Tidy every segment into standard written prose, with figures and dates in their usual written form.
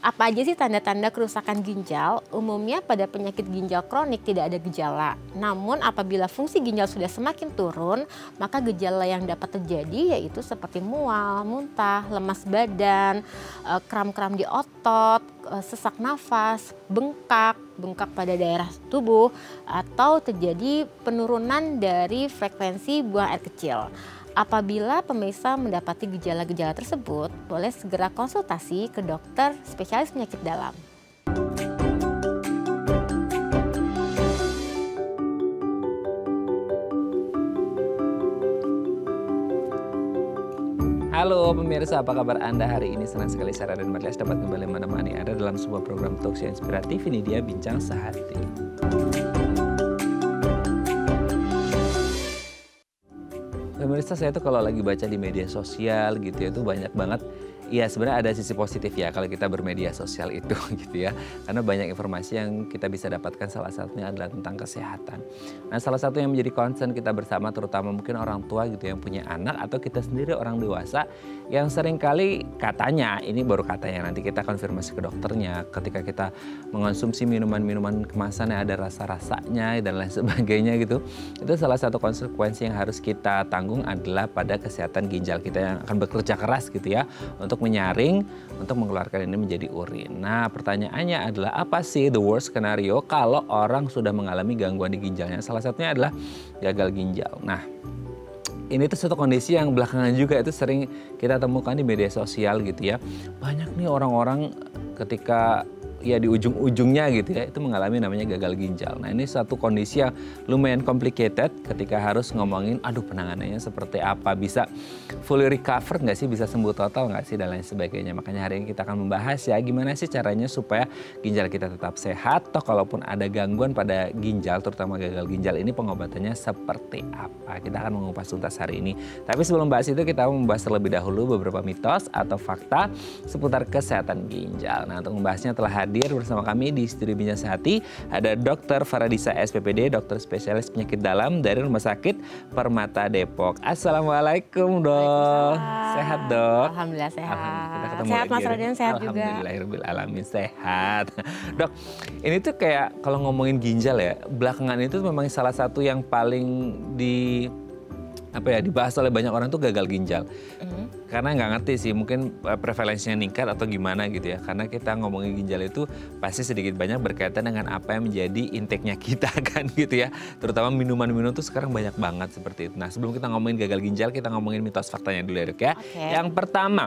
Apa aja sih tanda-tanda kerusakan ginjal? Umumnya pada penyakit ginjal kronik tidak ada gejala. Namun apabila fungsi ginjal sudah semakin turun, maka gejala yang dapat terjadi yaitu seperti mual, muntah, lemas badan, kram-kram di otot, sesak nafas, bengkak pada daerah tubuh, atau terjadi penurunan dari frekuensi buang air kecil. Apabila pemirsa mendapati gejala-gejala tersebut, boleh segera konsultasi ke dokter spesialis penyakit dalam. Halo pemirsa, apa kabar Anda hari ini? Senang sekali Sarah dan Marlias dapat kembali menemani Anda dalam sebuah program talkshow inspiratif. Ini dia Bincang Sehati. Pemirsa, saya tuh kalau lagi baca di media sosial gitu ya, tuh banyak banget. Ya sebenarnya ada sisi positif ya kalau kita bermedia sosial itu gitu ya. Karena banyak informasi yang kita bisa dapatkan, salah satunya adalah tentang kesehatan. Nah salah satu yang menjadi concern kita bersama, terutama mungkin orang tua gitu yang punya anak atau kita sendiri orang dewasa, yang seringkali katanya, ini baru katanya, nanti kita konfirmasi ke dokternya, ketika kita mengonsumsi minuman-minuman kemasan yang ada rasa-rasanya dan lain sebagainya gitu, itu salah satu konsekuensi yang harus kita tanggung adalah pada kesehatan ginjal kita yang akan bekerja keras gitu ya untuk menyaring, untuk mengeluarkan ini menjadi urin. Nah pertanyaannya adalah apa sih the worst scenario kalau orang sudah mengalami gangguan di ginjalnya? Salah satunya adalah gagal ginjal. Nah ini tuh suatu kondisi yang belakangan juga itu sering kita temukan di media sosial gitu ya. Banyak nih orang-orang ketika ya di ujung-ujungnya gitu ya itu mengalami namanya gagal ginjal. Nah ini suatu kondisi yang lumayan complicated ketika harus ngomongin aduh penanganannya seperti apa, bisa fully recover nggak sih, bisa sembuh total nggak sih dan lain sebagainya. Makanya hari ini kita akan membahas ya gimana sih caranya supaya ginjal kita tetap sehat, toh kalaupun ada gangguan pada ginjal terutama gagal ginjal ini pengobatannya seperti apa. Kita akan mengupas tuntas hari ini. Tapi sebelum bahas itu kita mau membahas terlebih dahulu beberapa mitos atau fakta seputar kesehatan ginjal. Nah untuk membahasnya telah hadir bersama kami di studio Bincang Sehati ada Dr. Faradisa SPPD, dokter spesialis penyakit dalam dari Rumah Sakit Permata Depok. Assalamualaikum dok. Sehat dok? Alhamdulillah sehat. Kita ketemu Sehat lagi. Mas Raden, sehat juga. Alhamdulillahirobbilalamin sehat. Dok, ini tuh kayak kalau ngomongin ginjal ya, belakangan itu memang salah satu yang paling dibahas oleh banyak orang tuh gagal ginjal. Karena nggak ngerti sih, mungkin prevalensinya meningkat atau gimana gitu ya. Karena kita ngomongin ginjal itu pasti sedikit banyak berkaitan dengan apa yang menjadi intake-nya kita kan gitu ya. Terutama minuman-minuman tuh sekarang banyak banget seperti itu. Nah sebelum kita ngomongin gagal ginjal, kita ngomongin mitos faktanya dulu ya dok ya. Okay. Yang pertama,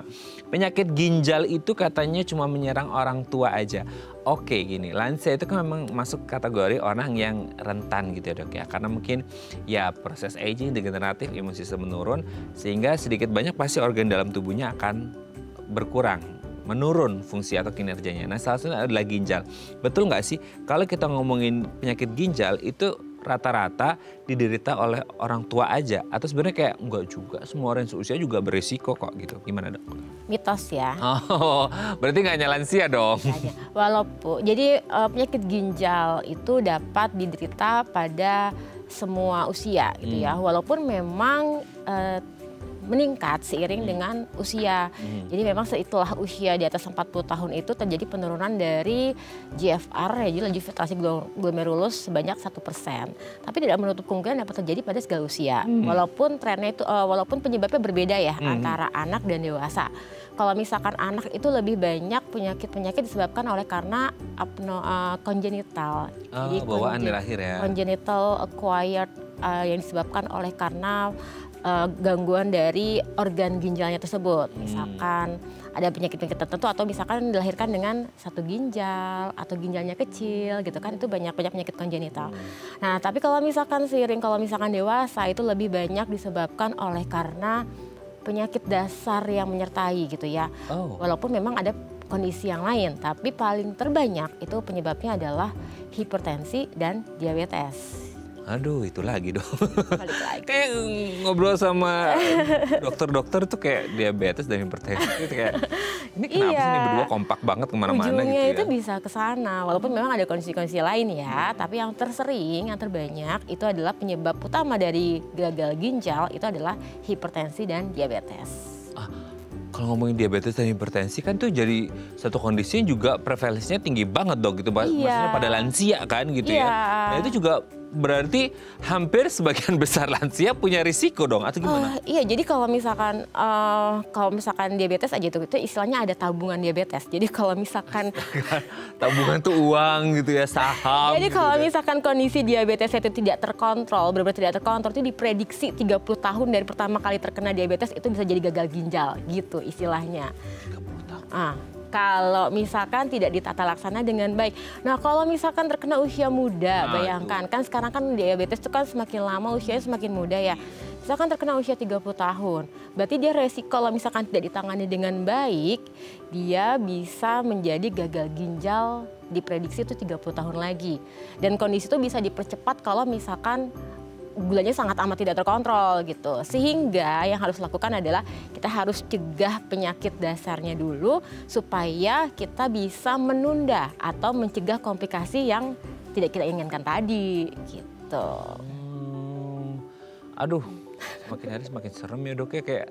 penyakit ginjal itu katanya cuma menyerang orang tua aja. Oke gini, lansia itu kan memang masuk kategori orang yang rentan gitu ya dok ya. Karena mungkin ya proses aging, degeneratif, imun sistem menurun. Sehingga sedikit banyak pasti organ dalam tubuhnya akan berkurang, menurun fungsi atau kinerjanya. Nah salah satunya adalah ginjal. Betul nggak sih kalau kita ngomongin penyakit ginjal itu rata-rata diderita oleh orang tua aja? Atau sebenarnya kayak enggak juga, semua orang seusia juga beresiko kok gitu. Gimana dok? Mitos ya. Oh, berarti nggak hanya lansia dong? Walaupun, jadi penyakit ginjal itu dapat diderita pada semua usia gitu ya. Walaupun memang meningkat seiring dengan usia. Jadi memang setelah usia di atas 40 tahun itu terjadi penurunan dari GFR, ya, jadi laju filtrasi glomerulus sebanyak 1%. Tapi tidak menutup kemungkinan dapat terjadi pada segala usia. Walaupun trennya itu, walaupun penyebabnya berbeda ya antara anak dan dewasa. Kalau misalkan anak itu lebih banyak penyakit-penyakit disebabkan oleh karena congenital. Jadi bawaan dari lahir ya. Congenital acquired yang disebabkan oleh karena gangguan dari organ ginjalnya tersebut. Misalkan ada penyakit-penyakit tertentu atau misalkan dilahirkan dengan satu ginjal atau ginjalnya kecil gitu kan, itu banyak penyakit kongenital. Nah tapi kalau misalkan dewasa itu lebih banyak disebabkan oleh karena penyakit dasar yang menyertai gitu ya. Walaupun memang ada kondisi yang lain, tapi paling terbanyak itu penyebabnya adalah hipertensi dan diabetes. Aduh itu lagi dong. Kayak ngobrol sama dokter-dokter tuh kayak diabetes dan hipertensi itu kayak ini kenapa sih ini berdua kompak banget kemana-mana gitu ya. Ujungnya itu bisa ke sana, walaupun memang ada kondisi-kondisi lain ya, tapi yang tersering, yang terbanyak itu adalah penyebab utama dari gagal ginjal itu adalah hipertensi dan diabetes. kalau ngomongin diabetes dan hipertensi kan tuh jadi satu kondisi yang juga prevalensinya tinggi banget dok gitu. Maksudnya pada lansia kan gitu ya. Nah itu juga berarti hampir sebagian besar lansia punya risiko dong atau gimana? Iya, jadi kalau misalkan diabetes aja itu istilahnya ada tabungan diabetes. Jadi kalau misalkan tabungan tuh uang gitu ya, saham. Jadi kalau misalkan kondisi diabetes itu tidak terkontrol, benar-benar tidak terkontrol, itu diprediksi 30 tahun dari pertama kali terkena diabetes itu bisa jadi gagal ginjal gitu istilahnya. 30 tahun. Kalau misalkan tidak ditata laksana dengan baik. Nah kalau misalkan terkena usia muda, bayangkan kan sekarang kan diabetes itu kan semakin lama usianya semakin muda ya. Misalkan terkena usia 30 tahun, berarti dia resiko kalau misalkan tidak ditangani dengan baik, dia bisa menjadi gagal ginjal diprediksi itu 30 tahun lagi. Dan kondisi itu bisa dipercepat kalau misalkan gulanya sangat amat tidak terkontrol gitu. Sehingga yang harus dilakukan adalah kita harus cegah penyakit dasarnya dulu supaya kita bisa menunda atau mencegah komplikasi yang tidak kita inginkan tadi gitu. Aduh, semakin hari semakin serem ya dok ya, kayak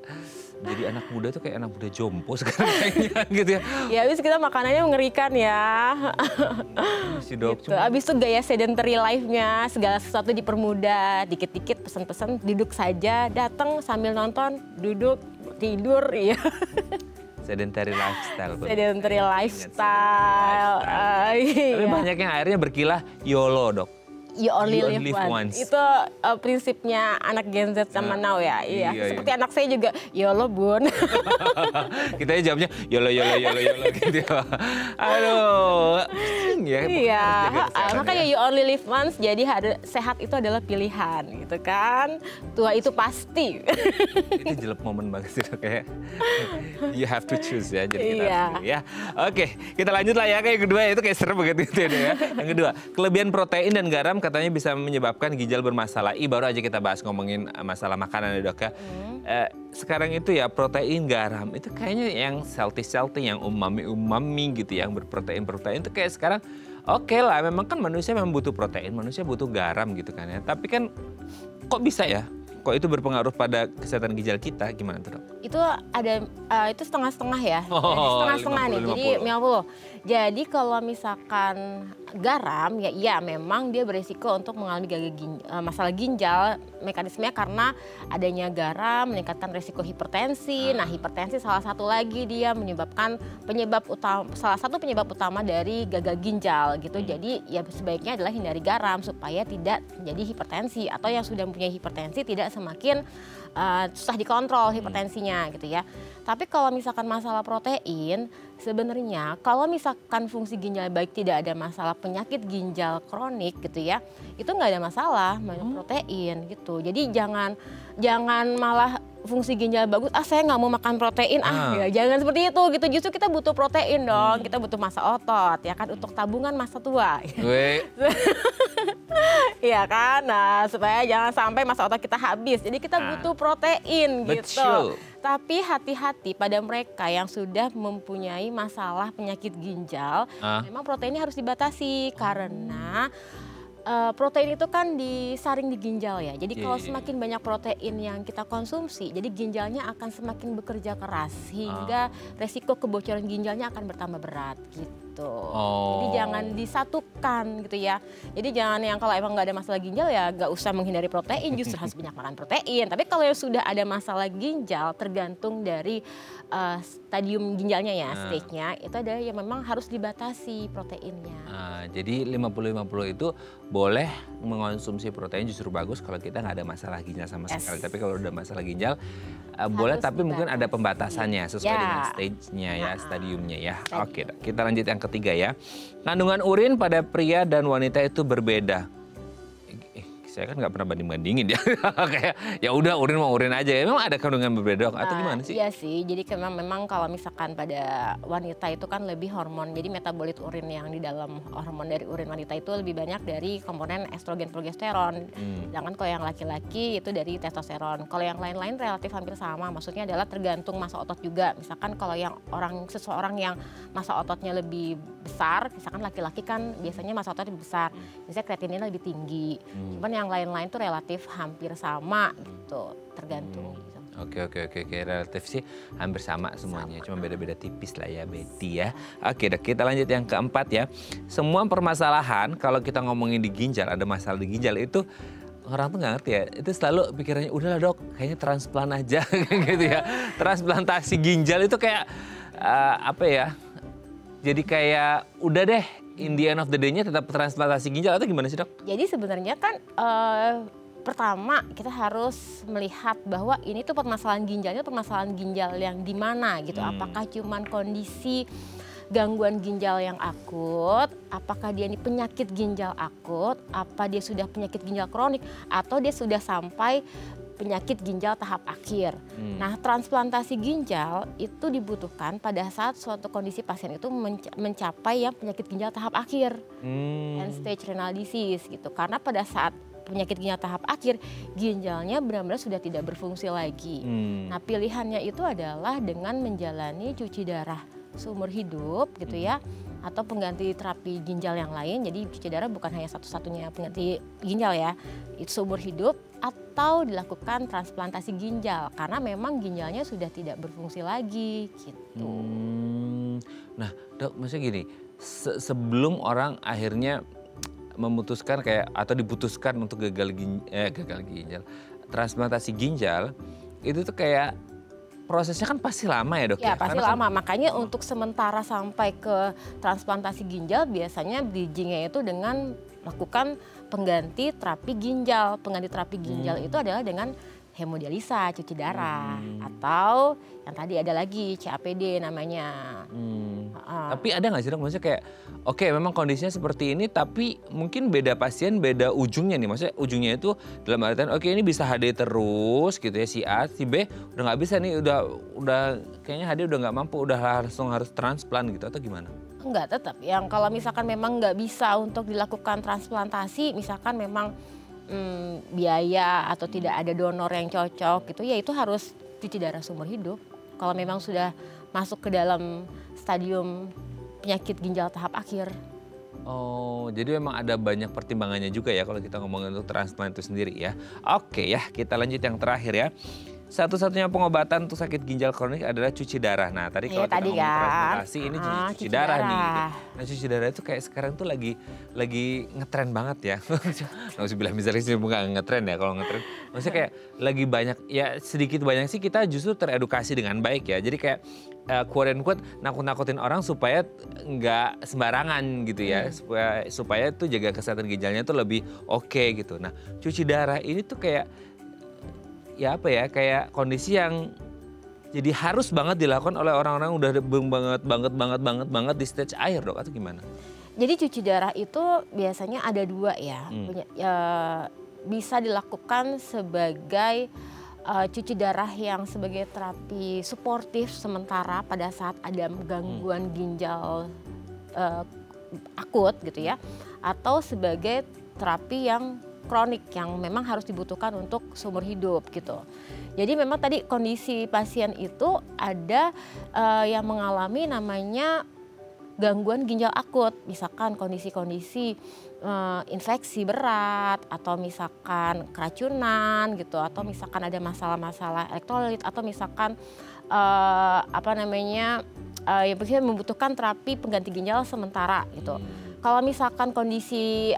jadi anak muda tuh kayak anak muda jompo sekarang kayaknya gitu ya. Ya abis kita makanannya mengerikan ya. Si dok. Gitu. Abis itu gaya sedentary life-nya, segala sesuatu dipermudah, dikit-dikit pesen-pesen, duduk saja, datang sambil nonton, duduk, tidur, iya. Sedentary lifestyle. Sedentary lifestyle. Tapi banyak yang akhirnya berkilah YOLO dok. You only live once. Itu prinsipnya anak Gen Z sama now ya. Iya. Seperti anak saya juga, YOLO bun. Kita jawabnya YOLO gitu. Aduh. Iya. Makanya you only live once, jadi sehat itu adalah pilihan gitu kan. Tua itu pasti. Itu jelek momen banget sih kayak you have to choose ya. Jadi kita harus pilih ya. Oke, kita lanjut lah ya. Kayak kedua itu kayak serem banget itu ya. Yang kedua, kelebihan protein dan garam katanya bisa menyebabkan ginjal bermasalah. Baru aja kita bahas ngomongin masalah makanan ya dok ya. Sekarang itu ya protein, garam itu kayaknya yang salty yang umami gitu yang berprotein itu kayak sekarang oke lah, memang kan manusia memang butuh protein, manusia butuh garam gitu kan ya. Tapi kan kok bisa ya? Kok itu berpengaruh pada kesehatan ginjal kita, gimana tuh dok? Itu ada, itu setengah-setengah ya, setengah-setengah nih, jadi 50. Jadi kalau misalkan garam, ya memang dia beresiko untuk mengalami masalah ginjal, mekanismenya karena adanya garam meningkatkan resiko hipertensi. Nah hipertensi salah satu lagi dia menyebabkan salah satu penyebab utama dari gagal ginjal gitu. Jadi ya sebaiknya adalah hindari garam supaya tidak menjadi hipertensi, atau yang sudah mempunyai hipertensi tidak semakin susah dikontrol hipertensinya gitu ya. Tapi kalau misalkan masalah protein, sebenarnya kalau misalkan fungsi ginjal baik, tidak ada masalah penyakit ginjal kronik gitu ya, itu nggak ada masalah banyak protein gitu. Jadi jangan malah fungsi ginjal bagus, saya nggak mau makan protein, ya jangan seperti itu gitu. Justru kita butuh protein dong, kita butuh massa otot ya kan, untuk tabungan masa tua. Iya kan, nah supaya jangan sampai massa otot kita habis, jadi kita butuh protein gitu. Tapi hati-hati pada mereka yang sudah mempunyai masalah penyakit ginjal, memang proteinnya harus dibatasi karena protein itu kan disaring di ginjal ya. Jadi kalau semakin banyak protein yang kita konsumsi, jadi ginjalnya akan semakin bekerja keras sehingga resiko kebocoran ginjalnya akan bertambah berat gitu. Jadi jangan disatukan gitu ya. Jadi jangan yang kalau emang nggak ada masalah ginjal ya nggak usah menghindari protein, justru harus banyak makan protein. Tapi kalau yang sudah ada masalah ginjal, tergantung dari stadium ginjalnya ya, stage-nya, itu ada yang memang harus dibatasi proteinnya. Jadi 50-50 itu boleh mengonsumsi protein, justru bagus kalau kita nggak ada masalah ginjal sama sekali. Tapi kalau udah masalah ginjal boleh, tapi mungkin ada pembatasannya sesuai dengan stage-nya ya, stadiumnya ya. Oke, kita lanjut yang ketiga ya. Kandungan urin pada pria dan wanita itu berbeda. Saya kan nggak pernah banding-bandingin ya. Kayak ya udah urin mau urin aja. Memang ada kandungan berbeda atau gimana sih? Iya sih. Jadi memang kalau misalkan pada wanita itu kan lebih hormon. Jadi metabolit urin yang di dalam hormon dari urin wanita itu lebih banyak dari komponen estrogen progesteron. Sedangkan kalau yang laki-laki itu dari testosteron. Kalau yang lain-lain relatif hampir sama. Maksudnya adalah tergantung massa otot juga. Misalkan kalau yang seseorang yang massa ototnya lebih besar, misalkan laki-laki kan biasanya massa ototnya lebih besar. Biasanya kreatinina lebih tinggi. Cuman yang lain-lain tuh relatif hampir sama gitu, tergantung gitu. Oke. Relatif sih hampir sama semuanya. Cuma beda-beda tipis lah ya, Betty ya. Oke, Dok, kita lanjut yang keempat ya. Semua permasalahan kalau kita ngomongin di ginjal, ada masalah di ginjal itu orang tuh nggak ngerti ya. Itu selalu pikirannya, udahlah Dok, kayaknya transplant aja gitu ya. Transplantasi ginjal itu kayak apa ya? Jadi kayak udah deh, in the end of the day-nya tetap transplantasi ginjal atau gimana sih, Dok? Jadi sebenarnya kan pertama kita harus melihat bahwa ini tuh permasalahan ginjal yang di mana gitu. Apakah cuman kondisi gangguan ginjal yang akut, apakah dia ini penyakit ginjal akut, apa dia sudah penyakit ginjal kronik, atau dia sudah sampai penyakit ginjal tahap akhir. Nah, transplantasi ginjal itu dibutuhkan pada saat suatu kondisi pasien itu mencapai yang penyakit ginjal tahap akhir, end stage renal disease gitu. Karena pada saat penyakit ginjal tahap akhir, ginjalnya benar-benar sudah tidak berfungsi lagi. Nah, pilihannya itu adalah dengan menjalani cuci darah seumur hidup gitu ya, atau pengganti terapi ginjal yang lain. Jadi cuci darah bukan hanya satu-satunya pengganti ginjal ya, itu seumur hidup, atau dilakukan transplantasi ginjal karena memang ginjalnya sudah tidak berfungsi lagi gitu. Nah, Dok, maksudnya gini, sebelum orang akhirnya memutuskan kayak atau diputuskan untuk gagal ginjal, transplantasi ginjal itu tuh kayak prosesnya kan pasti lama ya, Dok? Ya, pasti lama. Kan, makanya untuk sementara sampai ke transplantasi ginjal biasanya bridging-nya itu dengan melakukan pengganti terapi ginjal. Pengganti terapi ginjal itu adalah dengan hemodialisa, cuci darah, atau yang tadi ada lagi CAPD namanya. Tapi ada nggak sih, Dok? Maksudnya kayak oke, memang kondisinya seperti ini, tapi mungkin beda pasien, beda ujungnya nih. Maksudnya ujungnya itu dalam artian oke ini bisa HD terus gitu ya, si A, si B udah nggak bisa nih, udah kayaknya HD udah nggak mampu, udah langsung harus transplant gitu atau gimana? Enggak, tetap. Yang kalau misalkan memang nggak bisa untuk dilakukan transplantasi, misalkan memang biaya atau tidak ada donor yang cocok gitu, ya itu harus cuci darah seumur hidup. Kalau memang sudah masuk ke dalam stadium penyakit ginjal tahap akhir. Oh, jadi memang ada banyak pertimbangannya juga ya kalau kita ngomongin untuk transplant itu sendiri ya. Oke ya, kita lanjut yang terakhir ya. Satu-satunya pengobatan untuk sakit ginjal kronik adalah cuci darah. Nah, tadi kalau kita ngomong transplantasi ini cuci darah nih. Nah, cuci darah itu kayak sekarang tuh lagi ngetren banget ya. Nggak usah bilang misalnya sih bukan ngetren ya, kalau ngetren. Maksudnya kayak lagi banyak, ya sedikit banyak sih kita justru teredukasi dengan baik ya. Jadi kayak quote and quote nakut-nakutin orang supaya nggak sembarangan gitu ya. Supaya tuh jaga kesehatan ginjalnya tuh lebih oke gitu. Nah, cuci darah ini tuh kayak ya apa ya, kayak kondisi yang jadi harus banget dilakukan oleh orang-orang udah banget di stage akhir, Dok, atau gimana? Jadi cuci darah itu biasanya ada dua ya. Bisa dilakukan sebagai cuci darah yang sebagai terapi suportif sementara pada saat ada gangguan ginjal akut gitu ya. Atau sebagai terapi yang kronik yang memang harus dibutuhkan untuk seumur hidup gitu. Jadi memang tadi kondisi pasien itu ada yang mengalami namanya gangguan ginjal akut, misalkan kondisi-kondisi infeksi berat atau misalkan keracunan gitu, atau misalkan ada masalah-masalah elektrolit, atau misalkan yang membutuhkan terapi pengganti ginjal sementara gitu. Kalau misalkan kondisi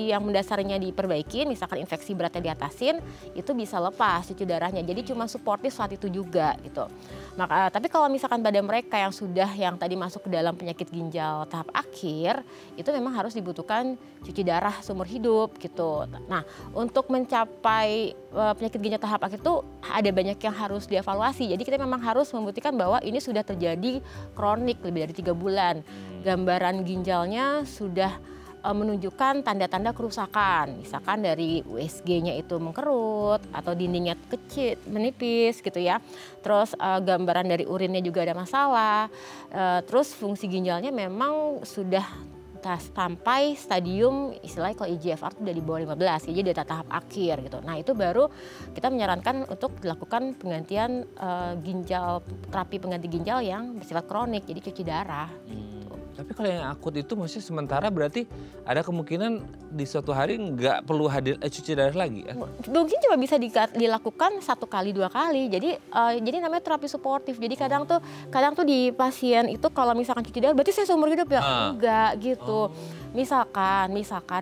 yang mendasarnya diperbaiki, misalkan infeksi beratnya diatasin, itu bisa lepas cuci darahnya. Jadi cuma suportif saat itu juga gitu. Tapi kalau misalkan pada mereka yang sudah yang tadi masuk ke dalam penyakit ginjal tahap akhir, itu memang harus dibutuhkan cuci darah seumur hidup gitu. Nah, untuk mencapai penyakit ginjal tahap akhir itu ada banyak yang harus dievaluasi. Jadi kita memang harus membuktikan bahwa ini sudah terjadi kronik lebih dari 3 bulan. Gambaran ginjalnya sudah menunjukkan tanda-tanda kerusakan, misalkan dari USG-nya itu mengkerut atau dindingnya kecil, menipis gitu ya. Terus gambaran dari urinnya juga ada masalah. Terus fungsi ginjalnya memang sudah sampai stadium istilahnya kalau eGFR itu udah di bawah 15, jadi udah tahap akhir gitu. Nah, itu baru kita menyarankan untuk dilakukan penggantian terapi pengganti ginjal yang bersifat kronik, jadi cuci darah. Tapi Tapi kalau yang akut itu maksudnya sementara berarti ada kemungkinan di suatu hari nggak perlu cuci darah lagi ya? Mungkin cuma bisa dilakukan 1 kali 2 kali. Jadi namanya terapi suportif. Jadi kadang tuh di pasien itu kalau misalkan cuci darah berarti saya seumur hidup ya? Enggak gitu. Misalkan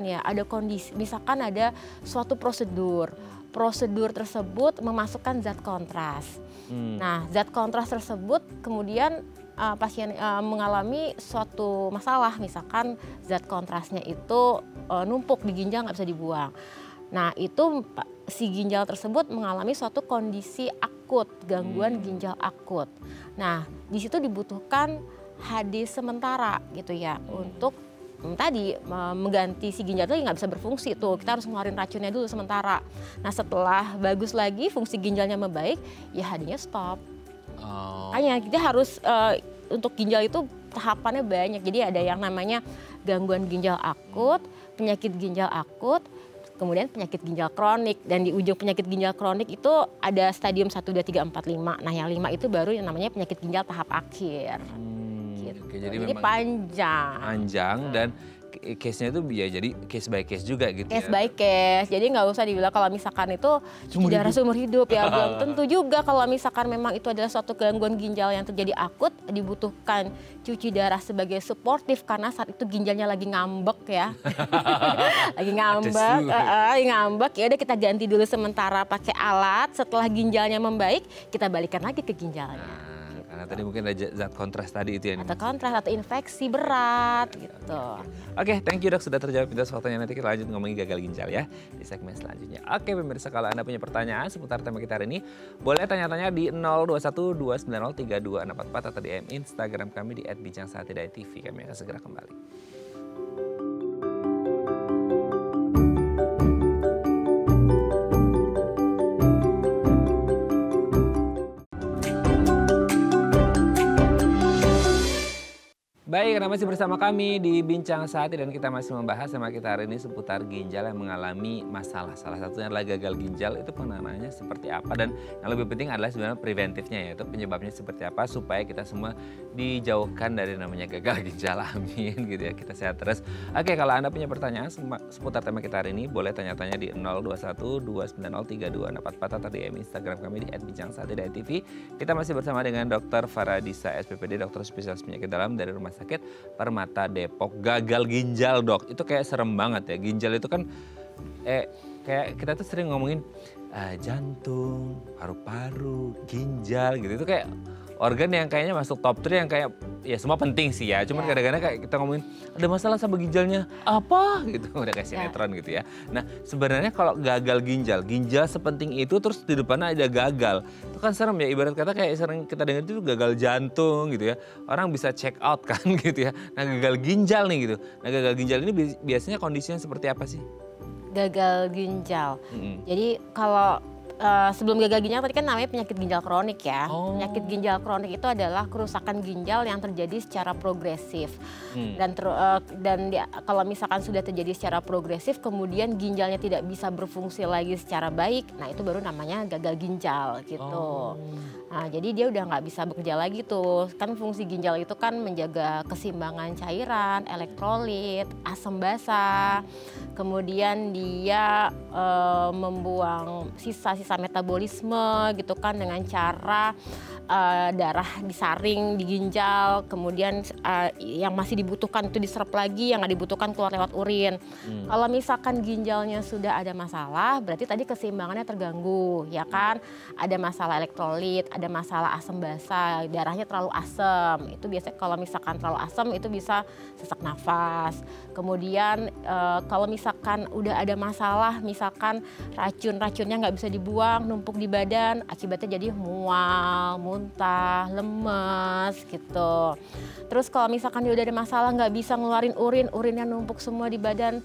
ya ada kondisi, misalkan ada suatu prosedur tersebut memasukkan zat kontras. Nah, zat kontras tersebut kemudian pasien mengalami suatu masalah, misalkan zat kontrasnya itu numpuk di ginjal nggak bisa dibuang. Nah, itu si ginjal tersebut mengalami suatu kondisi akut, gangguan ginjal akut. Nah, di situ dibutuhkan HD sementara gitu ya untuk tadi mengganti si ginjal itu nggak bisa berfungsi tuh, kita harus ngeluarin racunnya dulu sementara. Nah, setelah bagus lagi fungsi ginjalnya membaik, ya HD-nya stop. Makanya kita harus untuk ginjal itu tahapannya banyak. Jadi ada yang namanya gangguan ginjal akut, penyakit ginjal akut, kemudian penyakit ginjal kronik. Dan di ujung penyakit ginjal kronik itu ada stadium 1, 2, 3, 4, 5. Nah, yang 5 itu baru yang namanya penyakit ginjal tahap akhir. Gitu. Oke, jadi panjang dan case-nya itu ya jadi case by case juga gitu case by case. Jadi nggak usah dibilang kalau misalkan itu darah seumur hidup ya. Belum tentu juga kalau misalkan memang itu adalah suatu gangguan ginjal yang terjadi akut, dibutuhkan cuci darah sebagai suportif karena saat itu ginjalnya lagi ngambek ya. lagi ngambek ya udah kita ganti dulu sementara pakai alat, setelah ginjalnya membaik kita balikan lagi ke ginjalnya. Karena tadi mungkin ada zat kontras tadi itu ya. Atau kontras atau infeksi berat gitu. Oke, thank you dok sudah terjawab pintas waktunya. Nanti kita lanjut ngomongin gagal ginjal ya di segmen selanjutnya. Oke pemirsa, kalau Anda punya pertanyaan seputar tema kita hari ini, boleh tanya-tanya di 021 290 3244 atau di Instagram kami di @bincangsaat.tv. Kami akan segera kembali. Baik, Anda masih bersama kami di Bincang Saat dan kita masih membahas tema kita hari ini seputar ginjal yang mengalami masalah. Salah satunya adalah gagal ginjal, itu penanganannya seperti apa dan yang lebih penting adalah sebenarnya preventifnya, yaitu penyebabnya seperti apa supaya kita semua dijauhkan dari namanya gagal ginjal. Amin gitu ya, kita sehat terus. Oke, kalau Anda punya pertanyaan seputar tema kita hari ini, boleh tanya-tanya di 021 290 3244 atau di Instagram kami di @bincangsaat.tv. Kita masih bersama dengan Dr. Faradisa SPPD, dokter spesialis penyakit dalam dari Rumah Sakit Permata Depok. Gagal ginjal dok, itu kayak serem banget ya. Ginjal itu kan kayak kita tuh sering ngomongin jantung, paru-paru, ginjal gitu. Itu kayak organ yang kayaknya masuk top 3 yang kayak ya semua penting sih ya. Cuman kadang-kadang kayak kita ngomongin ada masalah sama ginjalnya apa gitu. Udah kayak sinetron gitu ya. Nah sebenarnya kalau gagal ginjal sepenting itu terus di depannya ada gagal. Itu kan serem ya, ibarat kata kayak sering kita dengar itu gagal jantung gitu ya. Orang bisa check out kan gitu ya. Nah gagal ginjal nih gitu. Nah gagal ginjal ini biasanya kondisinya seperti apa sih? Gagal ginjal. Jadi kalau sebelum gagal ginjal tadi kan namanya penyakit ginjal kronik ya. Penyakit ginjal kronik itu adalah kerusakan ginjal yang terjadi secara progresif. Kalau misalkan sudah terjadi secara progresif kemudian ginjalnya tidak bisa berfungsi lagi secara baik, nah itu baru namanya gagal ginjal gitu. Nah, jadi dia udah nggak bisa bekerja lagi tuh. Kan fungsi ginjal itu kan menjaga keseimbangan cairan, elektrolit, asam basa. Kemudian dia membuang sisa-sisa metabolisme gitu kan dengan cara darah disaring di ginjal, kemudian yang masih dibutuhkan itu diserap lagi, yang nggak dibutuhkan keluar lewat urin. Kalau misalkan ginjalnya sudah ada masalah, berarti tadi keseimbangannya terganggu, ya kan? Ada masalah elektrolit, ada masalah asam basa, darahnya terlalu asam. Itu biasanya kalau misalkan terlalu asam itu bisa sesak nafas. Kemudian kalau misalkan udah ada masalah, misalkan racun-racunnya nggak bisa dibuang, numpuk di badan, akibatnya jadi mual, muntah, lemes gitu. Terus kalau misalkan dia udah ada masalah nggak bisa ngeluarin urinnya numpuk semua di badan,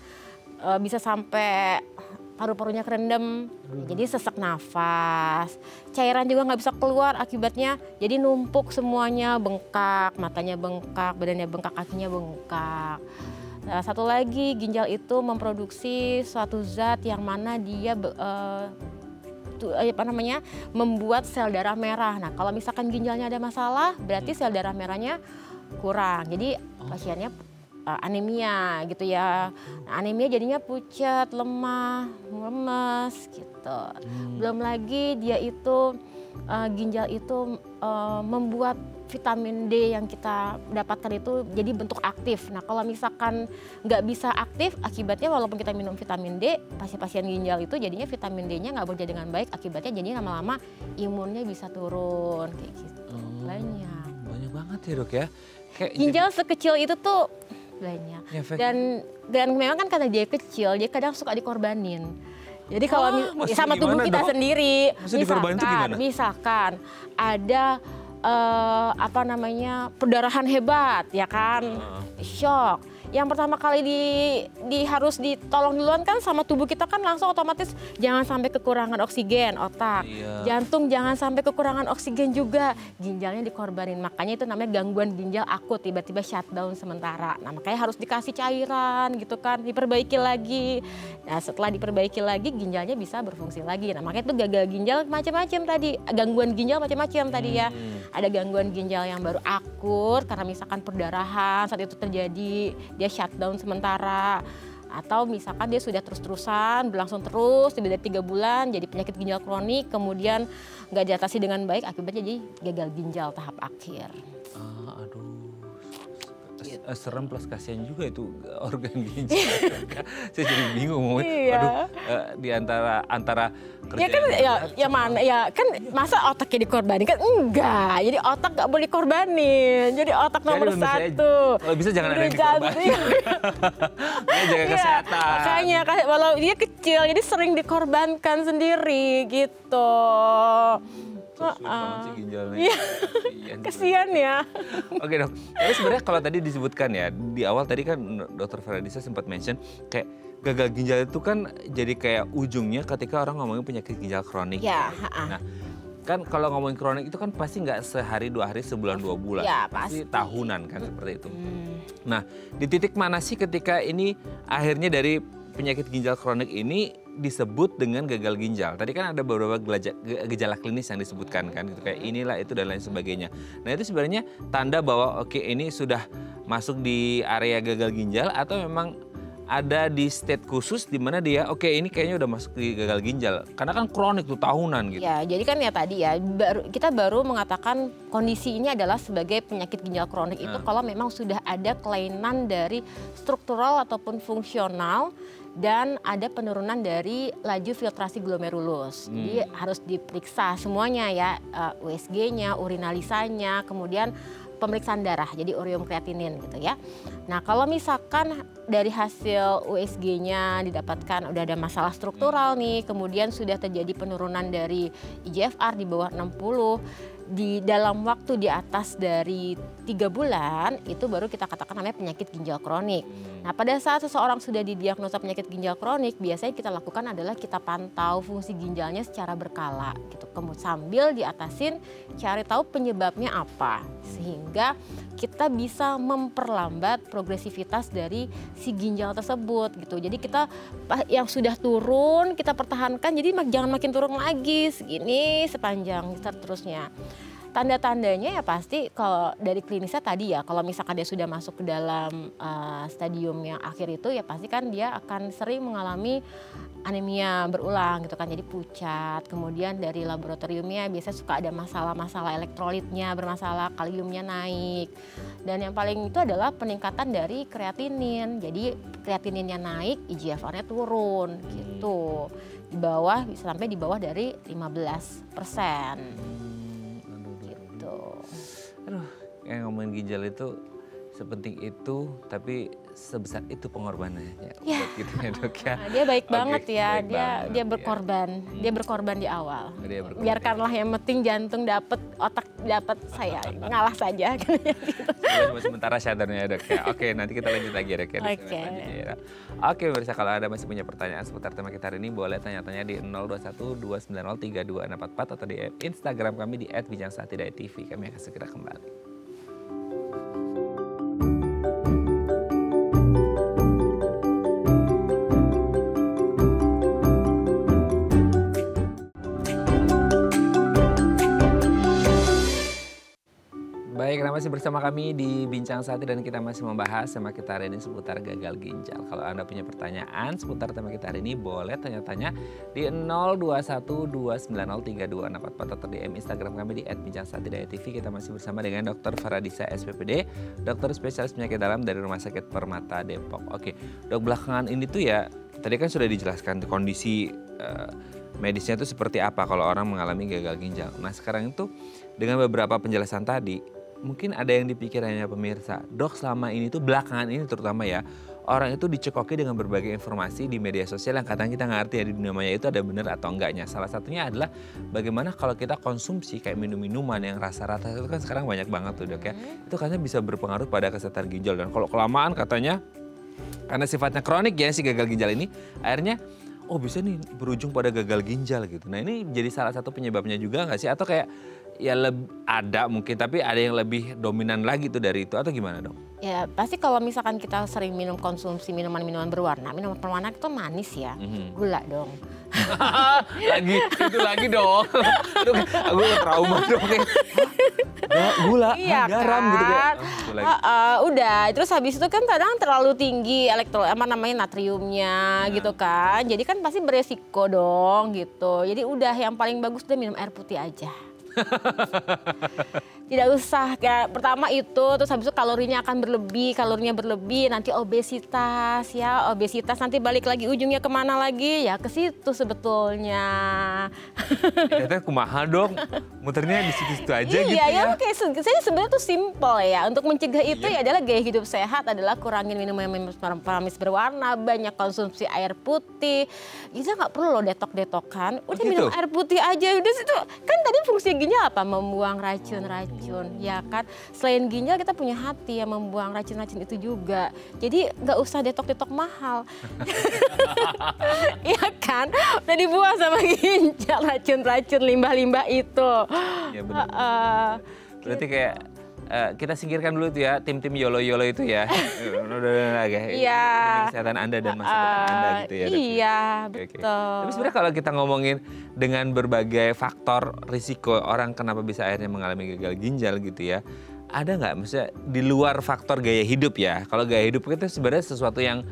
bisa sampai paru-parunya kerendam, jadi sesak nafas. Cairan juga nggak bisa keluar akibatnya, jadi numpuk semuanya, bengkak, matanya bengkak, badannya bengkak, kakinya bengkak. Nah, satu lagi, ginjal itu memproduksi suatu zat yang mana dia membuat sel darah merah. Nah, kalau misalkan ginjalnya ada masalah, berarti sel darah merahnya kurang. Jadi pasiennya anemia gitu ya. Nah, anemia jadinya pucat, lemah, lemes gitu. Belum lagi dia itu ginjal itu membuat vitamin D yang kita dapatkan itu jadi bentuk aktif. Nah kalau misalkan nggak bisa aktif, akibatnya walaupun kita minum vitamin D, pasien-pasien ginjal itu jadinya vitamin D-nya nggak bekerja dengan baik, akibatnya jadinya lama-lama imunnya bisa turun kayak gitu. Banyak banget ya dok ya. Kayak ginjal sekecil itu tuh banyak. Dan memang kan karena dia kecil, dia kadang suka dikorbanin. Jadi kalau sama tubuh kita sendiri, misalkan ada perdarahan hebat, ya kan, shock. Yang pertama kali harus ditolong duluan kan sama tubuh kita kan langsung otomatis jangan sampai kekurangan oksigen otak, jantung jangan sampai kekurangan oksigen juga, ginjalnya dikorbanin. Makanya itu namanya gangguan ginjal akut, tiba-tiba shutdown sementara. Nah makanya harus dikasih cairan gitu kan, diperbaiki lagi. Nah setelah diperbaiki lagi ginjalnya bisa berfungsi lagi. Nah makanya itu gagal ginjal macam-macam tadi, gangguan ginjal macam-macam tadi ya. Ada gangguan ginjal yang baru akut karena misalkan perdarahan saat itu terjadi, dia shutdown sementara, atau misalkan dia sudah terus-terusan berlangsung terus lebih dari 3 bulan jadi penyakit ginjal kronik, kemudian nggak diatasi dengan baik, akibatnya jadi gagal ginjal tahap akhir. Serem plus kasihan juga itu organ ginjal. Saya jadi bingung. Di antara kerja ya kan ya mana ya kan masa otaknya dikorbanin kan enggak. Jadi otak nggak boleh dikorbanin. Jadi otak nomor satu. Kalau bisa jangan ada yang dikorbanin. Jaga kesehatan. Makanya walau dia kecil jadi sering dikorbankan sendiri gitu. Ginjalnya. Kasian ya. Oke dok, tapi sebenarnya kalau tadi disebutkan ya, di awal tadi kan Dr. Feradisa sempat mention kayak gagal ginjal itu kan jadi kayak ujungnya ketika orang ngomongin penyakit ginjal kronik. Ya. Nah, kan kalau ngomongin kronik itu kan pasti nggak sehari 2 hari, sebulan 2 bulan. Ya, pasti tahunan kan seperti itu. Nah, di titik mana sih ketika ini akhirnya dari penyakit ginjal kronik ini disebut dengan gagal ginjal? Tadi kan ada beberapa gejala klinis yang disebutkan kan, gitu kayak inilah itu dan lain sebagainya. Nah itu sebenarnya tanda bahwa oke ini sudah masuk di area gagal ginjal atau memang ada di state khusus di mana dia oke ini kayaknya udah masuk di gagal ginjal karena kan kronik tuh tahunan gitu. Ya jadi kan ya tadi ya kita baru mengatakan kondisi ini adalah sebagai penyakit ginjal kronik itu kalau memang sudah ada kelainan dari struktural ataupun fungsional dan ada penurunan dari laju filtrasi glomerulus. Jadi harus diperiksa semuanya ya, USG-nya, urinalisanya, kemudian pemeriksaan darah, jadi ureum kreatinin gitu ya. Nah kalau misalkan dari hasil USG-nya didapatkan udah ada masalah struktural nih, kemudian sudah terjadi penurunan dari IGFR di bawah 60, di dalam waktu di atas dari 3 bulan, itu baru kita katakan namanya penyakit ginjal kronik. Nah pada saat seseorang sudah didiagnosa penyakit ginjal kronik, biasanya kita lakukan adalah kita pantau fungsi ginjalnya secara berkala gitu. Kemudian sambil diatasin cari tahu penyebabnya apa, sehingga kita bisa memperlambat progresivitas dari si ginjal tersebut gitu. Jadi kita yang sudah turun kita pertahankan, jadi jangan makin turun lagi segini sepanjang seterusnya. Tanda-tandanya ya pasti kalau dari klinisnya tadi ya, kalau misalkan dia sudah masuk ke dalam stadium yang akhir itu ya pasti kan dia akan sering mengalami anemia berulang gitu kan, jadi pucat. Kemudian dari laboratoriumnya biasanya suka ada masalah-masalah elektrolitnya bermasalah, kaliumnya naik. Dan yang paling itu adalah peningkatan dari kreatinin. Jadi kreatininnya naik, IGFR-nya turun gitu. Di bawah bisa sampai di bawah dari 15%. Aduh, yang ngomongin ginjal itu sepenting itu, tapi sebesar itu pengorbanannya ya. Buat gitu ya dok ya. Dia baik banget ya, dia berkorban, dia berkorban di awal. Biarkanlah yang penting jantung dapat, otak dapat, saya ngalah saja. Cuma sementara shutdown-nya dok ya. Oke, nanti kita lanjut lagi ya dok ya. Oke pemirsa, kalau ada masih punya pertanyaan seputar tema kita hari ini, boleh tanya-tanya di 021-290-3244 atau di Instagram kami di @bincang-saat-tidak-tv. Kami akan segera kembali. Baik, masih bersama kami di Bincang Sati dan kita masih membahas tema kita hari ini seputar gagal ginjal. Kalau Anda punya pertanyaan seputar tema kita hari ini boleh tanya-tanya di 0212903244 atau DM Instagram kami di @bincangSati.tv. Kita masih bersama dengan Dr. Faradisa SPPD, dokter spesialis penyakit dalam dari Rumah Sakit Permata Depok. Oke, dok, belakangan ini tuh ya tadi kan sudah dijelaskan kondisi medisnya itu seperti apa kalau orang mengalami gagal ginjal. Nah sekarang itu dengan beberapa penjelasan tadi, mungkin ada yang dipikirannya pemirsa, dok selama ini tuh belakangan ini terutama ya, orang itu dicekoki dengan berbagai informasi di media sosial yang kadang kita nggak ngerti ya di dunia maya itu ada benar atau enggaknya. Salah satunya adalah bagaimana kalau kita konsumsi kayak minum-minuman yang rasa-rasa itu kan sekarang banyak banget tuh dok ya. Itu katanya bisa berpengaruh pada kesehatan ginjal dan kalau kelamaan katanya karena sifatnya kronik ya si gagal ginjal ini akhirnya oh bisa nih berujung pada gagal ginjal gitu. Nah ini jadi salah satu penyebabnya juga nggak sih? Atau kayak ya ada mungkin tapi ada yang lebih dominan lagi tuh dari itu atau gimana dong? Ya pasti kalau misalkan kita sering konsumsi minuman-minuman berwarna, minuman berwarna itu manis ya, gula dong. Itu lagi dong. Aduh, aku trauma dong. Gula, iya garam kan? gitu kayak. Udah, terus habis itu kan kadang terlalu tinggi natriumnya gitu kan. Jadi kan pasti beresiko dong gitu. Jadi udah yang paling bagus udah minum air putih aja. Tidak usah kayak pertama itu, terus habis itu kalorinya berlebih, nanti obesitas nanti balik lagi ujungnya kemana lagi ya ke situ sebetulnya. Ternyata kumaha dong, muternya di situ-situ aja gitu ya. Iya, kayak saya sebenarnya tuh simple ya. Untuk mencegah itu ya adalah gaya hidup sehat adalah kurangin minuman manis berwarna, banyak konsumsi air putih. Kita nggak perlu loh detok-detokan, udah minum air putih aja udah situ. Kan tadi fungsi ginjal apa? Membuang racun-racun. Ya kan, selain ginjal kita punya hati yang membuang racun-racun itu juga. Jadi nggak usah detok-detok mahal. Iya kan, udah dibuang sama ginjal racun-racun limbah-limbah itu. Ya benar. Berarti kayak kita singkirkan dulu tuh ya tim-tim yolo-yolo itu ya. Udah iya. Demi kesehatan Anda dan masa depan Anda gitu ya. Iya, betul. Tapi sebenarnya kalau kita ngomongin dengan berbagai faktor risiko orang kenapa bisa akhirnya mengalami gagal ginjal gitu ya. Ada nggak maksudnya di luar faktor gaya hidup ya. Kalau gaya hidup itu sebenarnya sesuatu yang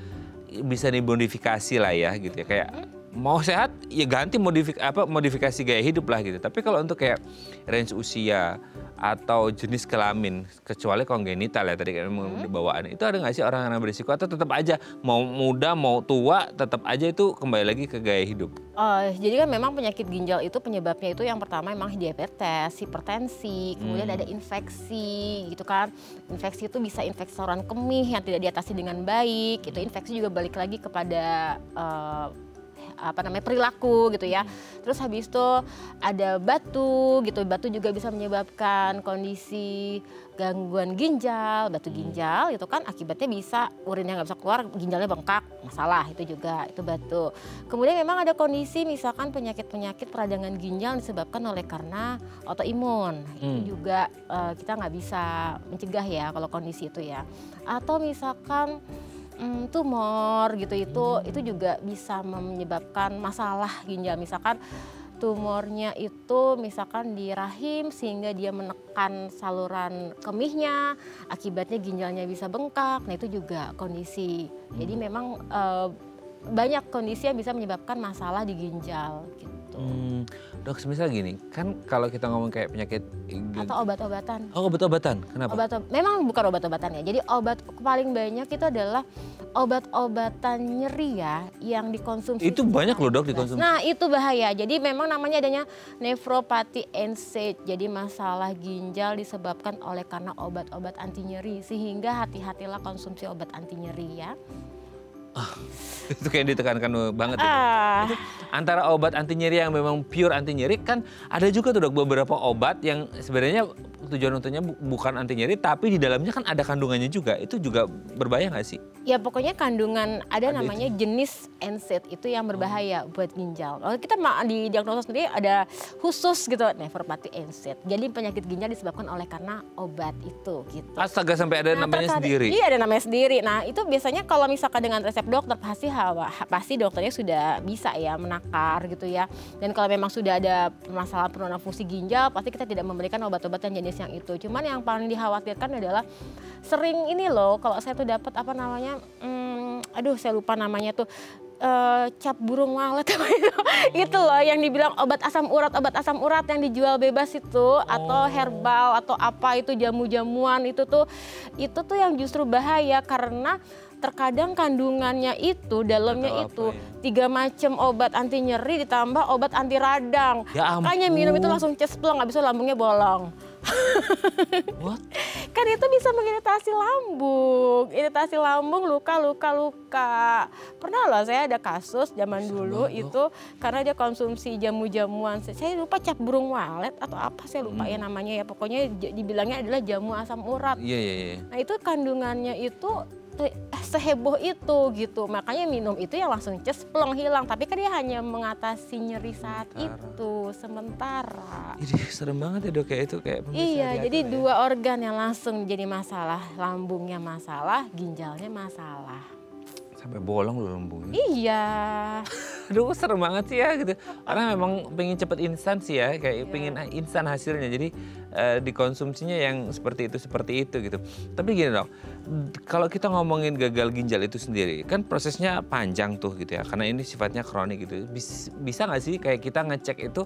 bisa dimodifikasi lah ya gitu ya. Kayak mau sehat ya ganti modifikasi gaya hidup lah gitu. Tapi kalau untuk kayak range usia atau jenis kelamin kecuali kongenital ya tadi kan bawaan itu ada nggak sih orang yang berisiko atau tetap aja mau muda mau tua tetap aja itu kembali lagi ke gaya hidup? Jadi kan memang penyakit ginjal itu penyebabnya itu yang pertama memang diabetes, hipertensi, kemudian ada infeksi gitu kan. Infeksi itu bisa infeksi saluran kemih yang tidak diatasi dengan baik. Itu infeksi juga balik lagi kepada perilaku gitu ya. Terus habis itu ada batu gitu. Batu juga bisa menyebabkan kondisi gangguan ginjal, batu ginjal itu kan akibatnya bisa urinnya nggak bisa keluar, ginjalnya bengkak, masalah itu juga itu batu. Kemudian memang ada kondisi misalkan penyakit-penyakit peradangan ginjal disebabkan oleh karena autoimun. Itu juga kita nggak bisa mencegah ya kalau kondisi itu ya. Atau misalkan tumor gitu itu juga bisa menyebabkan masalah ginjal. Misalkan tumornya itu misalkan di rahim sehingga dia menekan saluran kemihnya, akibatnya ginjalnya bisa bengkak. Nah itu juga kondisi. Jadi memang banyak kondisi yang bisa menyebabkan masalah di ginjal gitu. Dok, semisal gini, kan kalau kita ngomong kayak penyakit atau obat-obatan. Oh, obat-obatan. Kenapa? Memang bukan obat-obatan ya. Jadi obat paling banyak itu adalah obat-obatan nyeri ya yang dikonsumsi. Itu banyak loh dok dikonsumsi. Nah itu bahaya. Jadi memang namanya adanya nephropathy NSAID. Jadi masalah ginjal disebabkan oleh karena obat-obat anti nyeri. Sehingga hati-hatilah konsumsi obat anti nyeri ya. Itu kayak ditekankan banget ya. Itu antara obat anti nyeri yang memang pure anti nyeri kan ada juga tuh dok beberapa obat yang sebenarnya tujuan utamanya bukan anti nyeri tapi di dalamnya kan ada kandungannya juga. Itu juga berbahaya nggak sih? Ya pokoknya kandungan ada namanya jenis NSAID itu yang berbahaya buat ginjal. Kalau kita di diagnosa sendiri ada khusus gitu nephropathy NSAID. Jadi penyakit ginjal disebabkan oleh karena obat itu gitu. Astaga sampai ada namanya sendiri. Iya ada namanya sendiri. Nah itu biasanya kalau misalkan dengan resep dokter pasti dokternya sudah bisa ya menakar gitu ya. Dan kalau memang sudah ada masalah penurunan fungsi ginjal pasti kita tidak memberikan obat-obat yang jenis yang itu. Cuman yang paling dikhawatirkan adalah sering ini loh, kalau saya tuh dapat apa namanya, aduh saya lupa namanya tuh, cap burung walet apa itu. Itu loh yang dibilang obat asam urat yang dijual bebas itu, atau herbal atau apa itu jamu-jamuan itu tuh yang justru bahaya karena terkadang kandungannya itu dalamnya itu 3 macam obat anti nyeri ditambah obat anti radang. Ya Makanya minum itu langsung cesplong, habis itu lambungnya bolong. What? Kan itu bisa mengiritasi lambung, luka. Pernah loh saya ada kasus zaman dulu itu karena dia konsumsi jamu-jamuan. Saya lupa cap burung walet atau apa, saya lupa ya namanya ya. Pokoknya dibilangnya adalah jamu asam urat. Iya. Nah itu kandungannya itu seheboh itu gitu, makanya minum itu yang langsung cesplong hilang, tapi kan dia hanya mengatasi nyeri saat itu sementara. Jadi serem banget ya Dok ya itu kayak Iya, jadi 2 organ yang langsung jadi masalah, lambungnya masalah, ginjalnya masalah. Sampai bolong loh lambungnya. Iya. Aduh serem banget sih ya gitu. Orang memang pengen cepet instan sih ya, kayak pengen instan hasilnya. Jadi dikonsumsinya yang seperti itu gitu. Tapi gini Dok, kalau kita ngomongin gagal ginjal itu sendiri, kan prosesnya panjang tuh gitu ya. Karena ini sifatnya kronik gitu. Bisa nggak sih kayak kita ngecek itu,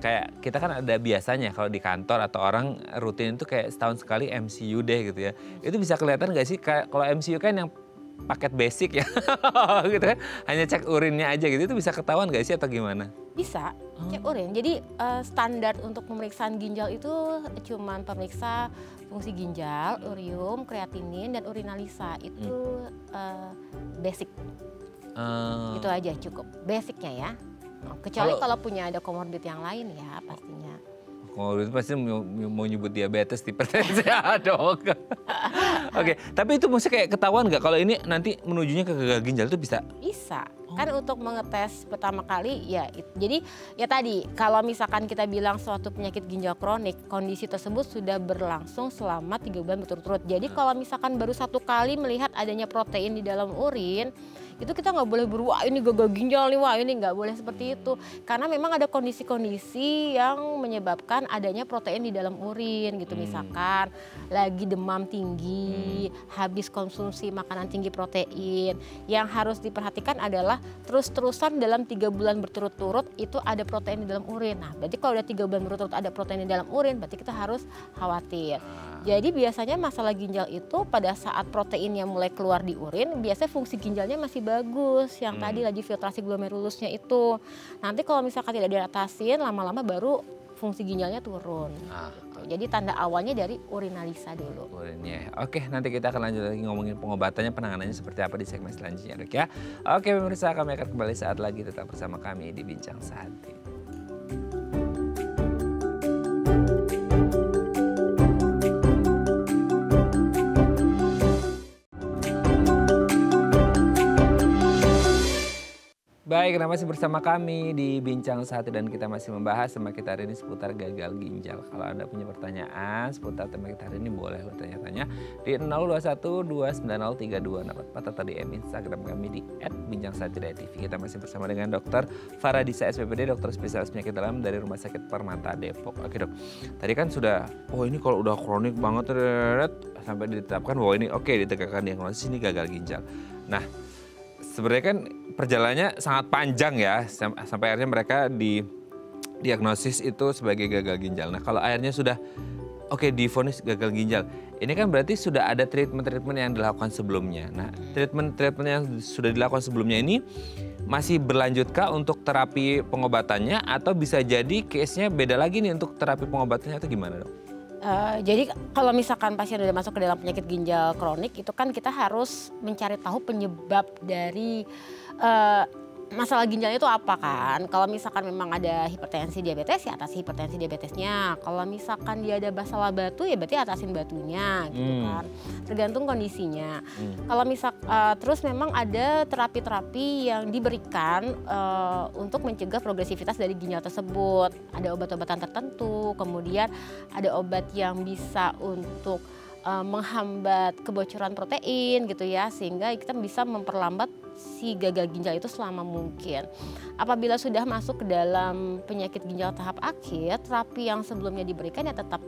kayak kita kan ada biasanya kalau di kantor atau orang rutin itu kayak setahun sekali MCU deh gitu ya. Itu bisa kelihatan nggak sih kalau MCU kan yang paket basic ya, gitu kan, hanya cek urinnya aja gitu, itu bisa ketahuan nggak sih atau gimana? Bisa, cek urin. Jadi standar untuk pemeriksaan ginjal itu cuman pemeriksa fungsi ginjal, urium, kreatinin, dan urinalisa. Itu basic. Itu aja cukup, basicnya ya. Kecuali kalau punya ada komorbid yang lain ya pastinya. Kalau itu pasti mau nyebut diabetes, hipertensi ya Dok. Oke, tapi itu maksudnya kayak ketahuan nggak kalau ini nanti menujunya ke gagal ginjal itu bisa? Bisa, kan untuk mengetes pertama kali ya. Jadi ya tadi kalau misalkan kita bilang suatu penyakit ginjal kronik, kondisi tersebut sudah berlangsung selama 3 bulan berturut-turut. Jadi kalau misalkan baru 1 kali melihat adanya protein di dalam urin, itu kita nggak boleh wah ini gagal ginjal nih, wah ini nggak boleh seperti itu. Karena memang ada kondisi-kondisi yang menyebabkan adanya protein di dalam urin gitu. Misalkan lagi demam tinggi, habis konsumsi makanan tinggi protein. Yang harus diperhatikan adalah terus-terusan dalam 3 bulan berturut-turut itu ada protein di dalam urin. Nah berarti kalau udah 3 bulan berturut-turut ada protein di dalam urin, berarti kita harus khawatir. Jadi biasanya masalah ginjal itu pada saat proteinnya mulai keluar di urin, biasanya fungsi ginjalnya masih bagus. Yang tadi lagi filtrasi glomerulusnya itu. Nanti kalau misalkan tidak diratasin, lama-lama baru fungsi ginjalnya turun. Jadi tanda awalnya dari urinalisa dulu. Urinnya. Oke, nanti kita akan lanjut lagi ngomongin pengobatannya, penanganannya seperti apa di segmen selanjutnya Dok ya. Oke pemirsa, kami akan kembali saat lagi, tetap bersama kami di Bincang Sehati. Baik, masih bersama kami di Bincang Sehati dan kita masih membahas tema kita hari ini seputar gagal ginjal. Kalau Anda punya pertanyaan seputar tema kita hari ini boleh lo tanya-tanya di 02129032644 atau di Instagram kami di @bincangsahati.tv. Kita masih bersama dengan Dr. Faradisa SPPD, dokter spesialis penyakit dalam dari Rumah Sakit Permata Depok. Oke Dok, tadi kan sudah, ini kalau udah kronik banget sampai ditetapkan bahwa ini ditegakkan diagnosis ini gagal ginjal. Nah, sebenarnya kan perjalanannya sangat panjang ya, sampai akhirnya mereka diagnosis itu sebagai gagal ginjal. Nah kalau akhirnya sudah divonis gagal ginjal, ini kan berarti sudah ada treatment yang dilakukan sebelumnya. Nah treatment yang sudah dilakukan sebelumnya ini masih berlanjutkah untuk terapi pengobatannya, atau bisa jadi case-nya beda lagi nih untuk terapi pengobatannya, atau gimana Dok? Jadi kalau misalkan pasien sudah masuk ke dalam penyakit ginjal kronik, itu kan kita harus mencari tahu penyebab dari masalah ginjalnya itu apa kan. Kalau misalkan memang ada hipertensi diabetes, ya atasi hipertensi diabetesnya. Kalau misalkan dia ada masalah batu, ya berarti atasin batunya gitu kan. Tergantung kondisinya. Kalau terus memang ada terapi-terapi yang diberikan untuk mencegah progresivitas dari ginjal tersebut. Ada obat-obatan tertentu, kemudian ada obat yang bisa untuk menghambat kebocoran protein gitu ya, sehingga kita bisa memperlambat si gagal ginjal itu selama mungkin. Apabila sudah masuk ke dalam penyakit ginjal tahap akhir, terapi yang sebelumnya diberikan ya tetap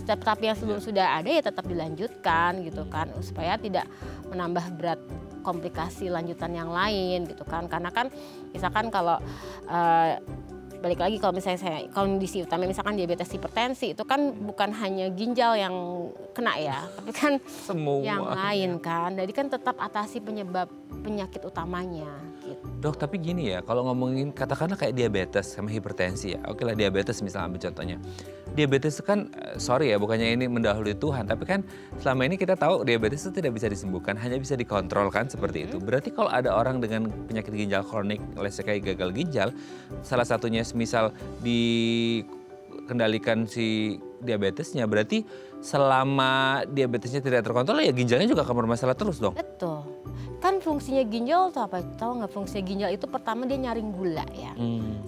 Tapi yang sebelum sudah ada ya tetap dilanjutkan gitu kan, supaya tidak menambah berat komplikasi lanjutan yang lain gitu kan. Karena kan misalkan kalau balik lagi kalau misalnya saya kondisi utama misalkan diabetes hipertensi itu kan bukan hanya ginjal yang kena ya, tapi kan Semua. yang lain kan. Jadi kan tetap atasi penyebab penyakit utamanya gitu. Dok, tapi gini ya, kalau ngomongin katakanlah kayak diabetes sama hipertensi ya. Oke lah diabetes misalnya ambil contohnya. Diabetes itu kan, sorry ya bukannya ini mendahului Tuhan, tapi kan selama ini kita tahu diabetes itu tidak bisa disembuhkan, hanya bisa dikontrol kan seperti itu. Berarti kalau ada orang dengan penyakit ginjal kronik, kayak gagal ginjal, salah satunya misal dikendalikan si diabetesnya, berarti selama diabetesnya tidak terkontrol ya ginjalnya juga akan bermasalah terus dong. Betul. Kan fungsinya ginjal tuh apa? Tahu nggak fungsinya ginjal itu pertama dia nyaring gula ya.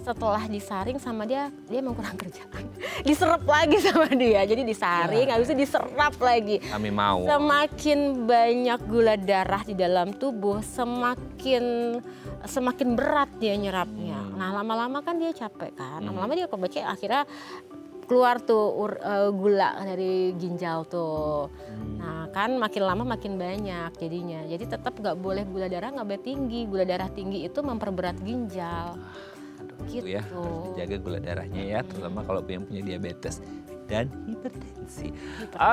Setelah disaring sama dia emang kurang kerjaan. Diserap lagi sama dia. Jadi disaring, habis itu diserap lagi. Kami mau. Semakin banyak gula darah di dalam tubuh, semakin berat dia nyerapnya. Nah lama-lama kan dia capek kan. Lama-lama dia kebaca akhirnya keluar tuh gula dari ginjal tuh. Nah kan makin lama makin banyak jadinya. Jadi tetap nggak boleh gula darah nggak boleh tinggi. Gula darah tinggi itu memperberat ginjal. Gitu Ya, harus dijaga gula darahnya ya, terutama kalau yang punya diabetes dan hipertensi.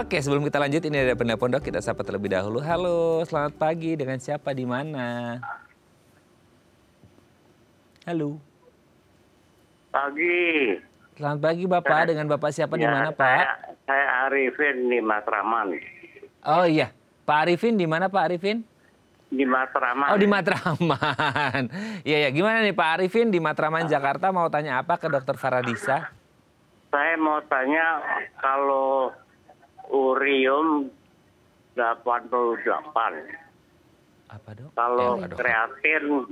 Oke, sebelum kita lanjut ini ada penelpon dok, kita sapa terlebih dahulu. Halo, selamat pagi, dengan siapa di mana? Halo. Pagi. Selamat pagi Bapak, dengan Bapak siapa di mana Pak? Saya Arifin di Matraman. Oh iya, Pak Arifin di mana Pak Arifin? Di Matraman. Oh di Matraman. Iya ya, gimana nih Pak Arifin di Matraman Jakarta, mau tanya apa ke Dokter Faradisa? Saya mau tanya kalau urium 88. Apa dok? Kalau Ya, dok. kreatin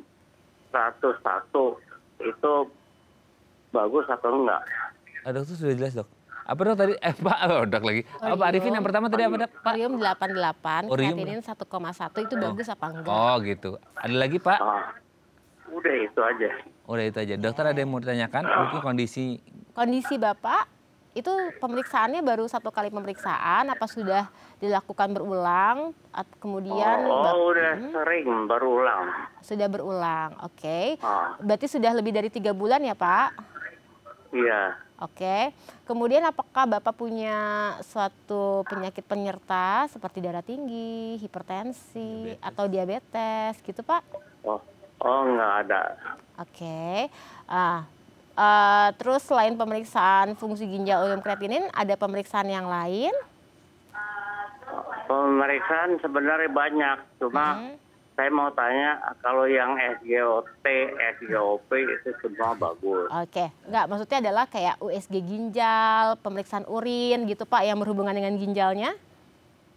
101 itu bagus atau enggak? Dok itu sudah jelas dok. Apa dok tadi? Pak, dok lagi. Pak Arifin yang pertama tadi apa dok? Pak? Urium 88, Urium. kreatinin 1,1 itu bagus apa enggak? Oh gitu. Ada lagi Pak? Udah itu aja. Udah itu aja. Dokter ada yang mau ditanyakan? Mungkin kondisi Bapak itu pemeriksaannya baru 1 kali pemeriksaan, apa sudah dilakukan berulang? Kemudian Udah sering berulang. sudah berulang, oke. Ah. Berarti sudah lebih dari 3 bulan ya Pak? Iya. Oke. Kemudian apakah Bapak punya suatu penyakit penyerta seperti darah tinggi, hipertensi, atau diabetes gitu Pak? Nggak ada. Oke. Terus selain pemeriksaan fungsi ginjal urium kreatinin, ada pemeriksaan yang lain? Pemeriksaan sebenarnya banyak, cuma saya mau tanya kalau yang SGOT, SGOP itu semua bagus. Oke, enggak, maksudnya adalah kayak USG ginjal, pemeriksaan urin gitu Pak yang berhubungan dengan ginjalnya?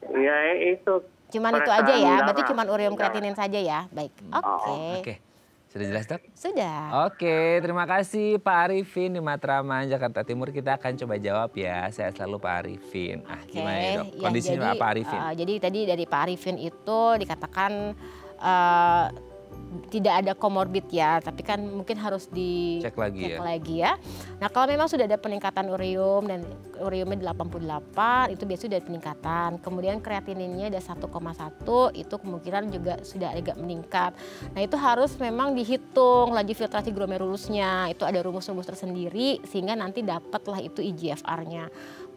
Ya itu. Cuman itu aja ya, berarti darah. cuman urium kreatinin saja ya, baik. Oke, Oke. Sudah jelas dok? sudah. Oke, terima kasih Pak Arifin di Matraman, Jakarta Timur. Kita akan coba jawab ya. Saya selalu Pak Arifin. Gimana ya dok? Ya, Kondisinya jadi, Pak Arifin? jadi tadi dari Pak Arifin itu dikatakan tidak ada komorbid ya, tapi kan mungkin harus Cek lagi ya. Nah kalau memang sudah ada peningkatan urium dan uriumnya 88 itu biasanya sudah ada peningkatan. Kemudian kreatininnya ada 1,1 itu kemungkinan juga sudah agak meningkat. Nah itu harus memang dihitung laju filtrasi glomerulusnya, itu ada rumus-rumus tersendiri sehingga nanti dapatlah itu IGFR-nya.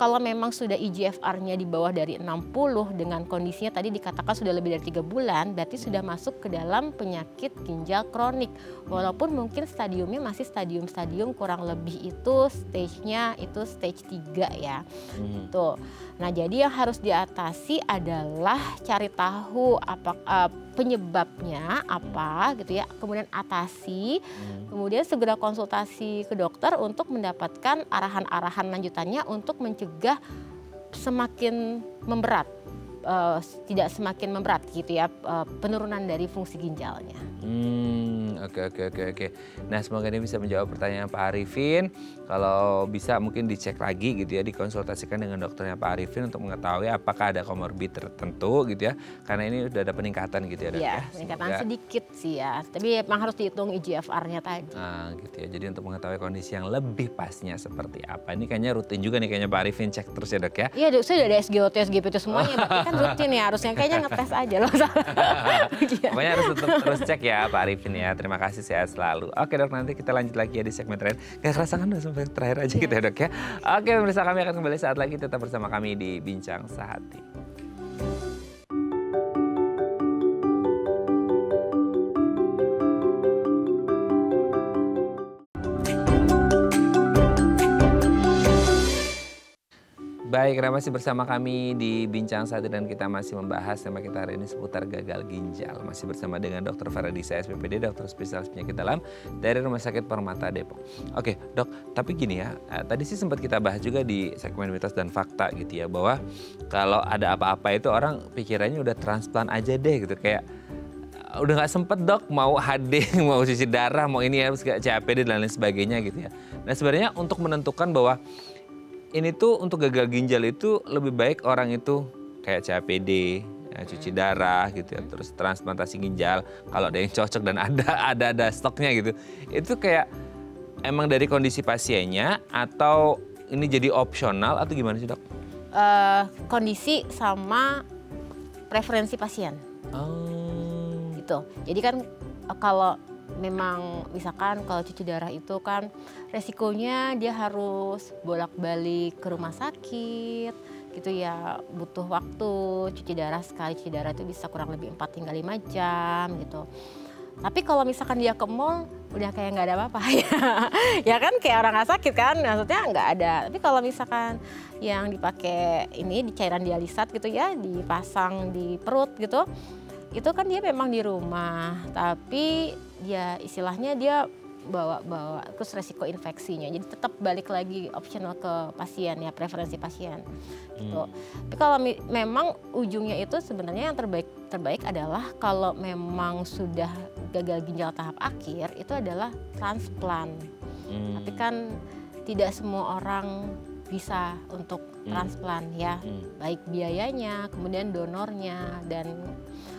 Kalau memang sudah IGFR-nya di bawah dari 60 dengan kondisinya tadi dikatakan sudah lebih dari 3 bulan, berarti sudah masuk ke dalam penyakit ginjal kronik. Walaupun mungkin stadiumnya masih stadium kurang lebih itu stage-nya itu stage 3 ya. Tuh. Nah, jadi yang harus diatasi adalah cari tahu apa penyebabnya apa gitu ya. Kemudian atasi, kemudian segera konsultasi ke dokter untuk mendapatkan arahan-arahan lanjutannya untuk mencegah semakin memberat tidak semakin memberat gitu ya, penurunan dari fungsi ginjalnya. Oke. Nah, semoga ini bisa menjawab pertanyaan Pak Arifin. Kalau bisa mungkin dicek lagi gitu ya, dikonsultasikan dengan dokternya Pak Arifin untuk mengetahui apakah ada komorbid tertentu gitu ya. Karena ini udah ada peningkatan gitu ya, Dok. Iya, peningkatan sedikit sih ya. Tapi memang harus dihitung IGFR-nya tadi. Nah, gitu ya. Jadi untuk mengetahui kondisi yang lebih pasnya seperti apa. Ini kayaknya rutin juga nih kayaknya Pak Arifin cek terus ya, Dok ya. Iya, Dok, saya udah ada SGOT, SGPT semuanya, berarti kan rutin ya, harusnya kayaknya ngetes aja loh. Pokoknya harus terus cek ya Pak Arifin ya. Terima kasih, sehat selalu. Oke Dok, nanti kita lanjut lagi ya di segmen terakhir. Gak kerasa kan udah sampai terakhir aja gitu ya Dok ya. Oke pemirsa, kami akan kembali saat lagi, tetap bersama kami di Bincang Sehati. Baik, masih bersama kami di Bincang Sehati dan kita masih membahas tema kita hari ini seputar gagal ginjal. Masih bersama dengan Dr. Faradisa SPPD, dokter spesialis penyakit dalam dari Rumah Sakit Permata Depok. Oke, Dok, tapi gini ya, tadi sih sempat kita bahas juga di segmen mitos dan fakta gitu ya, bahwa kalau ada apa-apa itu orang pikirannya udah transplant aja deh gitu, kayak udah nggak sempet Dok mau HD, mau cuci darah, mau ini harus CAPD dan lain sebagainya gitu ya. Nah sebenarnya untuk menentukan bahwa ini tuh untuk gagal ginjal itu lebih baik orang itu kayak CAPD, ya, cuci darah gitu ya, terus transplantasi ginjal kalau ada yang cocok dan ada stoknya gitu. Itu kayak emang dari kondisi pasiennya atau ini jadi opsional atau gimana sih Dok? Kondisi sama preferensi pasien. Gitu. Jadi kan kalau memang misalkan kalau cuci darah itu kan resikonya dia harus bolak-balik ke rumah sakit gitu ya, butuh waktu cuci darah sekali cuci darah itu bisa kurang lebih 4 hingga 5 jam gitu. Tapi kalau misalkan dia ke mall udah kayak nggak ada apa-apa ya kan kayak orang nggak sakit kan, maksudnya nggak ada. Tapi kalau misalkan yang dipakai ini di cairan dialisat gitu ya, dipasang di perut gitu, itu kan dia memang di rumah, tapi dia istilahnya dia bawa terus resiko infeksinya, jadi tetap balik lagi optional ke pasien ya, preferensi pasien gitu. Tapi kalau memang ujungnya itu sebenarnya yang terbaik adalah kalau memang sudah gagal ginjal tahap akhir itu adalah transplant. Tapi kan tidak semua orang bisa untuk transplant ya, baik biayanya, kemudian donornya, dan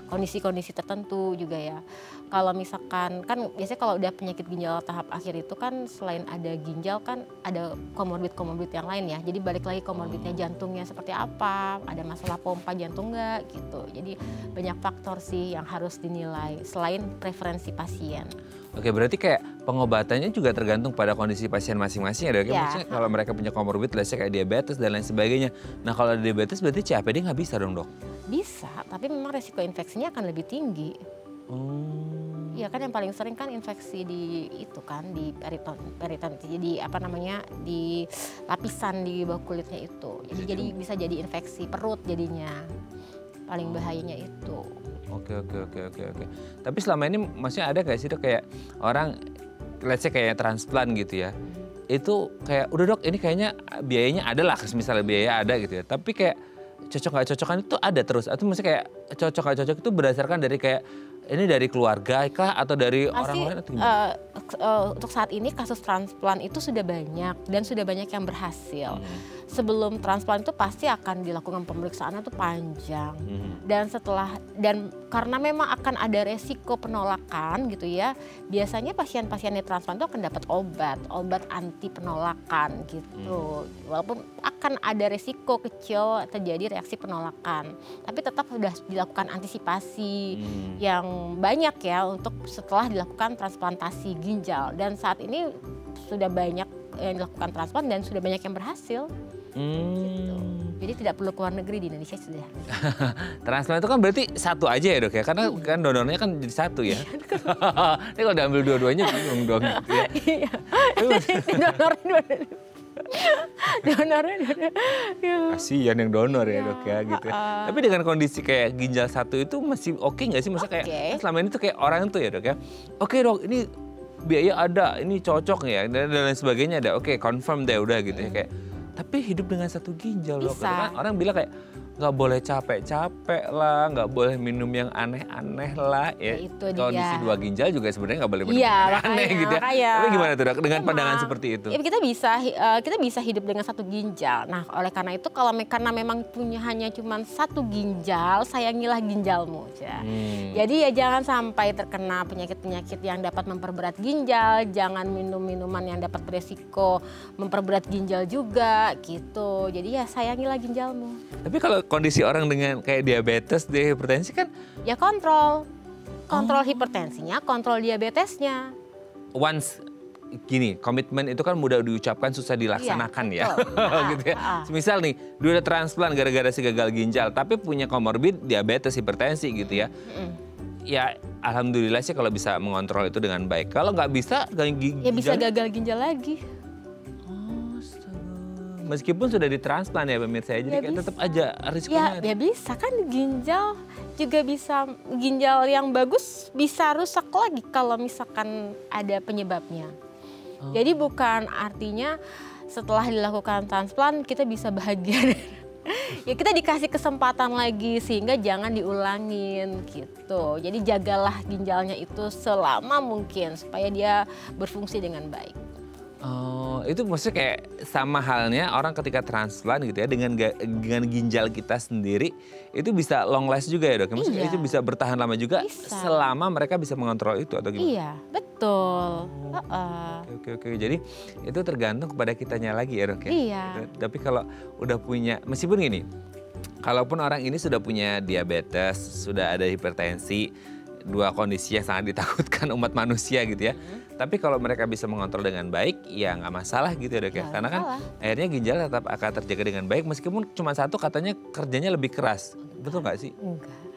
kondisi-kondisi tertentu juga ya. Kalau misalkan kan biasanya kalau udah penyakit ginjal tahap akhir itu kan selain ada ginjal kan ada komorbid yang lain ya. Jadi balik lagi komorbidnya, jantungnya seperti apa, ada masalah pompa jantung nggak gitu. Jadi banyak faktor sih yang harus dinilai selain preferensi pasien. Oke, berarti kayak pengobatannya juga tergantung pada kondisi pasien masing-masing ya Dok? Ya. Maksudnya kalau mereka punya komorbid, kayak diabetes dan lain sebagainya. Nah kalau ada diabetes berarti CAPD nggak bisa dong Dok? Bisa, tapi memang resiko infeksinya akan lebih tinggi. Iya kan yang paling sering kan infeksi di itu kan di periton, jadi apa namanya di lapisan di bawah kulitnya itu. Jadi bisa jadi infeksi perut jadinya. Paling bahayanya itu. Oke. Tapi selama ini maksudnya ada gak sih Dok kayak orang, let's say kayak transplant gitu ya, itu kayak udah Dok ini kayaknya biayanya ada lah, misalnya biaya ada gitu ya, tapi kayak cocok gak cocokan itu ada terus, atau maksudnya kayak cocok gak cocok itu berdasarkan dari kayak ini dari keluarga kah atau dari orang lain atau gimana? Untuk saat ini kasus transplant itu sudah banyak dan sudah banyak yang berhasil. Sebelum transplant itu pasti akan dilakukan pemeriksaannya tuh panjang. Dan karena memang akan ada resiko penolakan gitu ya. Biasanya pasien-pasien yang transplant itu akan dapat obat anti penolakan gitu. Walaupun akan ada resiko kecil terjadi reaksi penolakan. Tapi tetap sudah dilakukan antisipasi yang banyak ya untuk setelah dilakukan transplantasi ginjal. Dan saat ini sudah banyak yang dilakukan transplant dan sudah banyak yang berhasil. Gitu. Jadi tidak perlu keluar negeri, di Indonesia sudah. Transplant itu kan berarti satu aja ya Dok ya? Karena kan donornya kan jadi satu ya. Ini kalau diambil dua-duanya bingung dong. Iya. Donornya. Kasian yang donor ya Dok ya gitu ya. Tapi dengan kondisi kayak ginjal satu itu masih oke nggak sih? Maksudnya kayak selama ini tuh kayak orang tuh ya Dok ya. Oke Dok, ini biaya ada, ini cocok ya dan lain sebagainya ada. Oke, confirm deh udah gitu ya kayak. Tapi hidup dengan satu ginjal Dok. Kan orang bilang kayak nggak boleh capek-capek lah, nggak boleh minum yang aneh-aneh lah. Ya, itu kondisi dia. 2 ginjal juga sebenarnya nggak boleh minum Iya, yang aneh makanya, gitu ya. makanya. Tapi gimana tuh Dok, dengan Memang. pandangan seperti itu? Ya, kita bisa hidup dengan 1 ginjal. Nah, oleh karena itu karena memang punya hanya cuma 1 ginjal, sayangilah ginjalmu. Ya. Jadi ya jangan sampai terkena penyakit-penyakit yang dapat memperberat ginjal, jangan minum minuman yang dapat beresiko memperberat ginjal juga gitu. Jadi ya sayangilah ginjalmu. Tapi kalau kondisi orang dengan kayak diabetes, hipertensi kan Ya kontrol hipertensinya, kontrol diabetesnya. once gini, komitmen itu kan mudah diucapkan, susah dilaksanakan ya. Gitu ya. Misal nih, dia udah transplant gara-gara si gagal ginjal, tapi punya komorbid diabetes, hipertensi gitu ya. Ya alhamdulillah sih kalau bisa mengontrol itu dengan baik. Kalau nggak bisa, Ya bisa gagal ginjal lagi. Meskipun sudah ditransplant ya pemirsa, jadi Ya kayak tetap bisa. aja risikonya. Ya bisa kan, ginjal juga bisa, ginjal yang bagus bisa rusak lagi kalau misalkan ada penyebabnya. Jadi bukan artinya setelah dilakukan transplant kita bisa bahagia. Ya kita dikasih kesempatan lagi sehingga jangan diulangin gitu. Jadi jagalah ginjalnya itu selama mungkin supaya dia berfungsi dengan baik. Oh, itu maksudnya kayak sama halnya orang ketika transplant gitu ya, dengan ginjal kita sendiri itu bisa long last juga ya Dok? Maksudnya Iya. itu bisa bertahan lama juga Bisa. selama mereka bisa mengontrol itu atau gimana? Iya, betul. Oke. Jadi itu tergantung kepada kitanya lagi ya Dok ya? Iya. Tapi kalau udah punya, meskipun gini, kalaupun orang ini sudah punya diabetes, sudah ada hipertensi, 2 kondisi yang sangat ditakutkan umat manusia gitu ya. Tapi kalau mereka bisa mengontrol dengan baik, ya nggak masalah gitu ya Dok ya. Nggak Karena kan masalah. akhirnya ginjal tetap akan terjaga dengan baik, meskipun cuma 1 katanya kerjanya lebih keras. Betul nggak sih? Enggak.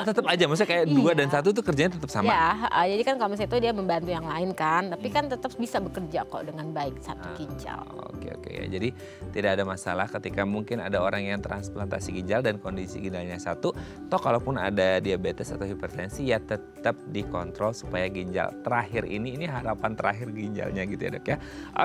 Tetap aja, maksudnya kayak 2 dan Iya. 1 tuh kerjanya tetap sama. Ya, jadi kan kalau misalnya itu dia membantu yang lain kan, tapi kan tetap bisa bekerja kok dengan baik 1 ginjal. Oke ya. Jadi tidak ada masalah ketika mungkin ada orang yang transplantasi ginjal dan kondisi ginjalnya 1, toh kalaupun ada diabetes atau hipertensi ya tetap dikontrol supaya ginjal terakhir ini harapan terakhir ginjalnya gitu ya Dok ya.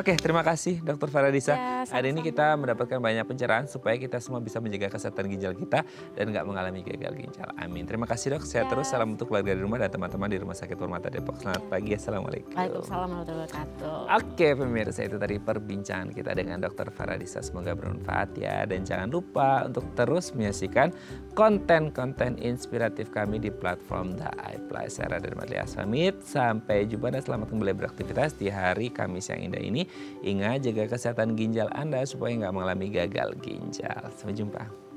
Oke, terima kasih Dr. Faradisa. Ya, Hari ini sama-sama. kita mendapatkan banyak pencerahan supaya kita semua bisa menjaga kesehatan ginjal kita dan nggak mengalami gagal ginjal. Amin. Terima kasih Dok. Sehat terus. Salam untuk keluarga di rumah dan teman-teman di Rumah Sakit Permata Depok. Selamat pagi. Assalamualaikum. Waalaikumsalam warahmatullahi wabarakatuh. Oke pemirsa, itu tadi perbincangan kita dengan Dr. Faradisa. Semoga bermanfaat ya. Dan jangan lupa untuk terus menyaksikan konten-konten inspiratif kami di platform The iPlus. Saya Raden Madlia pamit. Sampai jumpa dan selamat kembali beraktivitas di hari Kamis yang indah ini. Ingat jaga kesehatan ginjal Anda supaya nggak mengalami gagal ginjal. Sampai jumpa.